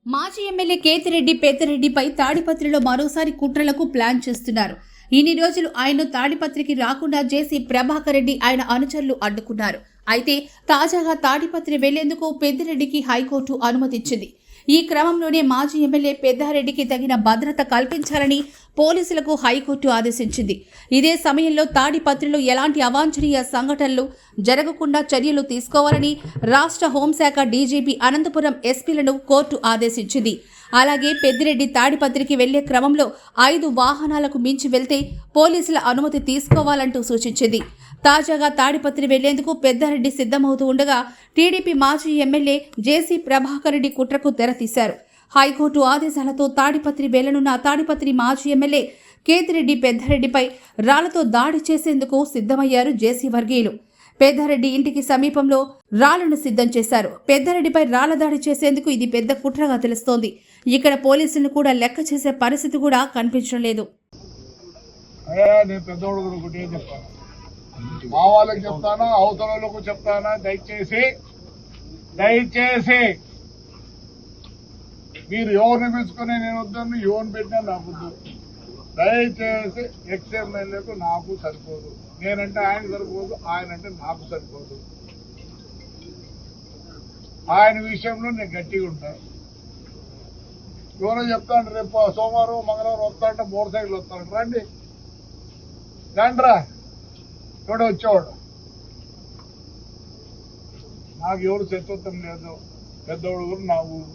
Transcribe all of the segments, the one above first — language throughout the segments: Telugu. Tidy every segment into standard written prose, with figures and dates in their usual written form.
మాజీ ఎమ్మెల్యే కేతిరెడ్డి పెద్దిరెడ్డిపై తాడిపత్రిలో మరోసారి కుట్రలకు ప్లాన్ చేస్తున్నారు. ఇన్ని రోజులు ఆయన తాడిపత్రికి రాకుండా జేసీ ప్రభాకర్ రెడ్డి ఆయన అనుచరులు అడ్డుకున్నారు. అయితే తాజాగా తాడిపత్రి వెళ్లేందుకు పెద్దిరెడ్డికి హైకోర్టు అనుమతిచ్చింది. ఈ క్రమంలోనే మాజీ ఎమ్మెల్యే పెద్దారెడ్డికి తగిన భద్రత కల్పించాలని పోలీసులకు హైకోర్టు ఆదేశించింది. ఇదే సమయంలో తాడిపత్రిలో ఎలాంటి అవాంఛనీయ సంఘటనలు జరగకుండా చర్యలు తీసుకోవాలని రాష్ట్ర హోంశాఖ డీజీపీ అనంతపురం ఎస్పీలను కోర్టు ఆదేశించింది. అలాగే పెద్దిరెడ్డి తాడిపత్రికి వెళ్లే క్రమంలో 5 వాహనాలకు మించి వెళ్తే పోలీసుల అనుమతి తీసుకోవాలంటూ సూచించింది. తాజాగా తాడిపత్రి వెళ్లేందుకు పెద్దారెడ్డి సిద్ధమవుతూ ఉండగా టీడీపీ మాజీ ఎమ్మెల్యే జేసీ ప్రభాకర్ రెడ్డి కుట్రకు తెరతీశారు. హైకోర్టు ఆదేశాలతో తాడిపత్రి వెళ్లనున్న తాడిపత్రి మాజీ ఎమ్మెల్యే కేతిరెడ్డి పెద్దారెడ్డిపై రాళ్లతో దాడి చేసేందుకు సిద్ధమయ్యారు జేసీ వర్గీయులు. పెద్దారెడ్డి ఇంటికి సమీపంలో రాళ్లను సిద్ధం చేశారు. పెద్దారెడ్డిపై రాళ్ల దాడి చేసేందుకు ఇది పెద్ద కుట్రగా తెలుస్తోంది. ఇక్కడ పోలీసులను కూడా లెక్క చేసే పరిస్థితి కూడా కనిపించడం లేదు. మా వాళ్ళకి చెప్తానా, అవతల వాళ్ళకు చెప్తానా, దయచేసి మీరు ఎవరిని పిలుచుకుని నేను వద్దని ఎవరిని పెట్టినా నాకు వద్దు. దయచేసి ఎక్స్ఎమ్మెల్యేకు నాకు సరిపోదు. నేనంటే ఆయన సరిపోదు, ఆయన అంటే నాకు సరిపోదు. ఆయన విషయంలో నేను గట్టిగా ఉంటాను. ఎవరో చెప్తాను రేపు సోమవారం మంగళవారం వస్తాడంటే మోటార్ సైకిల్ వస్తాడు. రండి ఎవడో వచ్చేవాడు. నాకు ఎవరు శత్రుత్వం లేదు. పెద్దవాడు ఊరు నా ఊరు.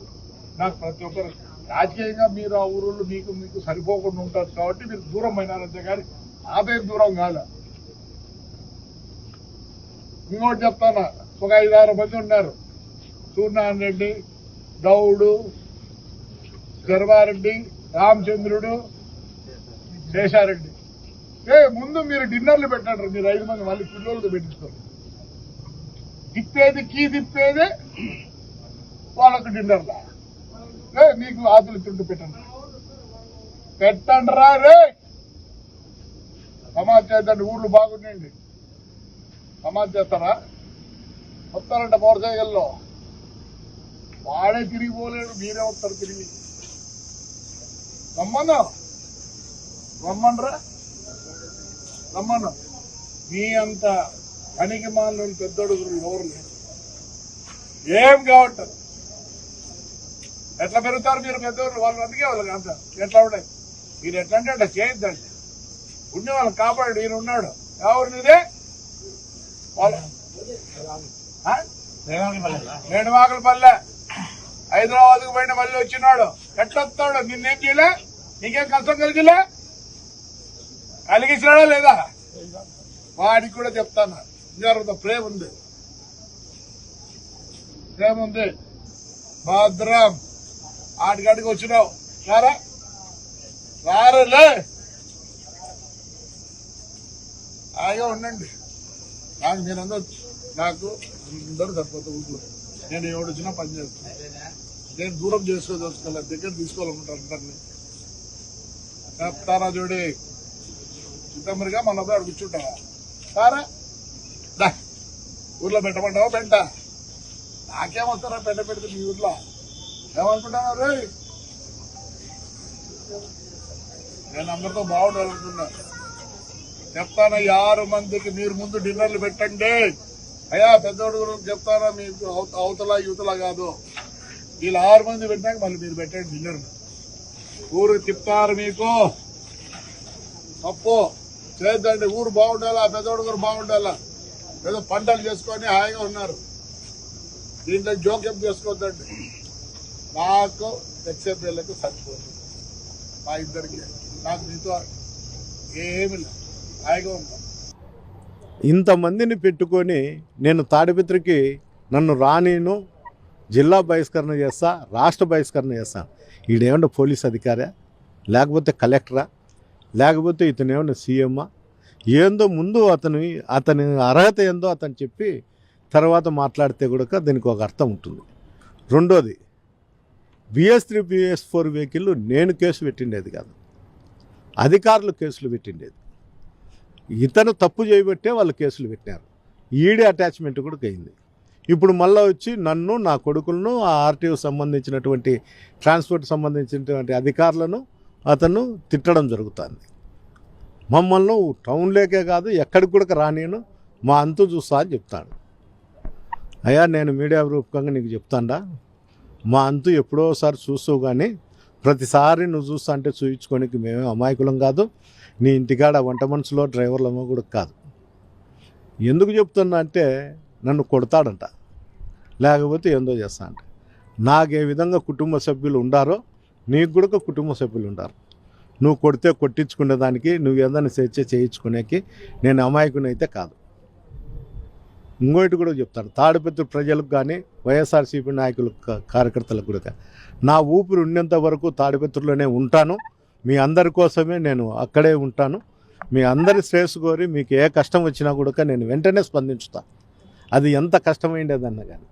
నాకు ప్రతి ఒక్కరు రాజకీయంగా మీరు ఆ ఊరు మీకు సరిపోకుండా ఉంటారు కాబట్టి మీరు దూరం అయినారంతే కానీ నాదే దూరం కాదు. ఇంకోటి చెప్తానా, ఒక 5-6 మంది ఉన్నారు. సూర్యనారాయణ రెడ్డి, గౌడు, గర్వారెడ్డి, రామచంద్రుడు, శేషారెడ్డి. ముందు మీరు డిన్నర్లు పెట్టండి. మీరు 5 మంది మళ్ళీ పిల్లలతో పెట్టిస్తారు. తిప్పేదే వాళ్ళకు డిన్నర్లా. మీకు ఆతులు తింటూ పెట్టండి రా రే. సమాజ్ చేద్దండి. ఊర్లు బాగున్నాయండి. సమాజ్ చేస్తారా? వస్తారంట మోటార్ సైకిల్లో. వాడే తిరిగిపోలేడు, మీరే వస్తారు తిరిగి. రమ్మను. మీ అంత పనికి మాలని పెద్దడుగురు ఎవరు లేరు. ఏం కావట్లేదు. ఎట్లా పెరుగుతారు మీరు పెద్దవాళ్ళు? వాళ్ళు అందుకే వాళ్ళకి అంత ఎట్లా ఉంటాయి. మీరు ఎట్లా అంటే అట్లా చేయొద్దండి. ఉండి వాళ్ళని కాపాడు. ఈయన ఉన్నాడు. ఎవరినిదే మేడమాకలపల్లె హైదరాబాద్కు పోయిన మళ్ళీ వచ్చినాడు. ఎట్లా వస్తాడు? నిన్నేం చేయలే? నీకేం కష్టం కలిగించినాడా లేదా? వాడికి కూడా చెప్తాను. ఇంకా ప్రేమ ఉంది. భద్రం ఆడికాడికి వచ్చినావు. రారలే. హాయిగా ఉండండి. నాకు అందరూ సరిపోతా ఊళ్ళో. నేను ఎవడు వచ్చినా పని చేస్తాను. నేను దూరం చేసుకోదలుచుకోలే, దగ్గర తీసుకోవాలనుకుంటాను. అందరినీ చెప్తారా చూడి. చిత్తమరిగా మన అబ్బాయి కూర్చుంటావా? సారా ఊర్లో పెట్టమంటావా? పెంట నాకేమొస్తారా? పెంట పెడితే మీ ఊర్లో ఏమనుకుంటున్నారు? నేను అందరితో బాగుండాలనుకున్నా. చెప్తానా 6 మందికి మీరు ముందు డిన్నర్లు పెట్టండి. అయ్యా పెద్దోడు చెప్తానా, మీకు అవతల యువతల కాదు. వీళ్ళు 6 మంది పెట్టాక మళ్ళీ మీరు పెట్టండి డిన్నర్. ఊరు తిప్పుతారు. మీకు తప్పు చేయొద్దండి. ఊరు బాగుండాలా, పెద్దోడు గారు బాగుండాలా. ఏదో పంటలు చేసుకొని హాయిగా ఉన్నారు. దీంట్లో జోక్యం చేసుకోవద్దండి. నాకు ఎక్స్ఎమ్మెల్యేలకు సరిపోతుంది. మా ఇద్దరికి నాకు మీతో ఏమి లేదు. హాయిగా ఉంటాం. ఇంతమందిని పెట్టుకొని నేను తాడిపత్రికి నన్ను రానీను, జిల్లా బహిష్కరణ చేస్తా, రాష్ట్ర బహిష్కరణ చేస్తా. ఈడేమన్నా పోలీస్ అధికారా, లేకపోతే కలెక్టరా, లేకపోతే ఇతనేమన్నా సీఎమ్మా? ఏందో ముందు అతని అర్హత ఏందో అతను చెప్పి తర్వాత మాట్లాడితే కూడా దీనికి ఒక అర్థం ఉంటుంది. రెండోది, BS3 BS4 వెహికల్ నేను కేసు పెట్టిండేది కాదు, అధికారులు కేసులు పెట్టిండేది. ఇతను తప్పు చేయబట్టే వాళ్ళు కేసులు పెట్టినారు. ఈడీ అటాచ్మెంట్ కూడా అయింది. ఇప్పుడు మళ్ళీ వచ్చి నన్ను, నా కొడుకులను, ఆ ఆర్టీఓ సంబంధించినటువంటి ట్రాన్స్పోర్ట్ సంబంధించినటువంటి అధికారులను అతను తిట్టడం జరుగుతుంది. మమ్మల్ని టౌన్లోకే కాదు ఎక్కడికి కూడా రానియను, మా అంతు చూస్తా అని చెప్తాడు. అయ్యా నేను మీడియా రూపకంగా నీకు చెప్తాండా, మా అంతు ఎప్పుడోసారి చూస్తావు, కానీ ప్రతిసారి నువ్వు చూస్తా అంటే చూయించుకోనికి మేమే అమాయకులం కాదు, నీ ఇంటికాడ వంట మనుషులో డ్రైవర్లమో కూడా కాదు. ఎందుకు చెప్తున్నా అంటే నన్ను కొడతాడంట, లేకపోతే ఏందో చేస్తా అంట. నాకు ఏ విధంగా కుటుంబ సభ్యులు ఉండారో నీకు కూడా కుటుంబ సభ్యులు ఉండారు. నువ్వు కొడితే కొట్టించుకునేదానికి, నువ్వు ఏదైనా చేయించుకునేకి నేను అమాయకుని అయితే కాదు. ఇంకోటి కూడా చెప్తాను, తాడిపత్రి ప్రజలకు కానీ వైఎస్ఆర్సీపీ నాయకులకు కార్యకర్తలకు కూడా నా ఊపిరి ఉన్నంత వరకు తాడిపత్రిలోనే ఉంటాను. మీ అందరి కోసమే నేను అక్కడే ఉంటాను. మీ అందరి శ్రేయస్సు కోరి మీకు ఏ కష్టం వచ్చినా కూడా నేను వెంటనే స్పందించుతా. అది ఎంత కష్టమైండేదన్నా కానీ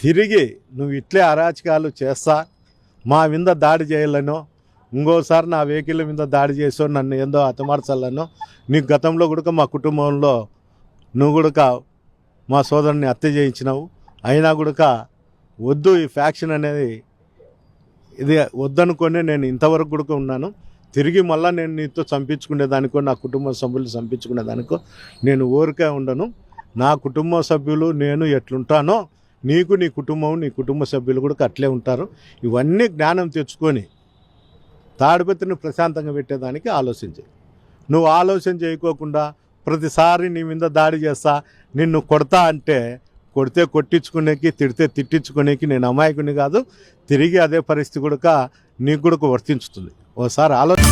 తిరిగి నువ్వు ఇట్లే అరాచకాలు చేస్తా, మా మీద దాడి చేయాలనో, ఇంకోసారి నా వెహికల్ మీద దాడి చేసో, నన్ను ఏందో హతమార్చాలనో, నీకు గతంలో కూడా మా కుటుంబంలో నువ్వు కూడా మా సోదరుని హత్య చేయించినావు. అయినా కూడా వద్దు, ఈ ఫ్యాక్షన్ అనేది ఇది వద్దనుకొని నేను ఇంతవరకు కూడా ఉన్నాను. తిరిగి మళ్ళీ నేను నీతో చంపించుకునేదానికో, నా కుటుంబ సభ్యులు చంపించుకునేదానికో నేను ఊరికే ఉండను. నా కుటుంబ సభ్యులు నేను ఎట్లుంటానో నీకు, నీ కుటుంబం, నీ కుటుంబ సభ్యులు కూడా అట్లే ఉంటారు. ఇవన్నీ జ్ఞానం తెచ్చుకొని తాడిపత్రిని ప్రశాంతంగా పెట్టేదానికి ఆలోచించు. నువ్వు ఆలోచన చేయకోకుండా ప్రతిసారి నీ మీద దాడి చేస్తా, నిన్ను కొడతా అంటే కొడితే కొట్టించుకునేకి, తిడితే తిట్టించుకునేకి నేను అమాయకుని కాదు. తిరిగి అదే పరిస్థితి కూడా నీకు కూడా వర్తించుతుంది. ఓసారి ఆలోచన.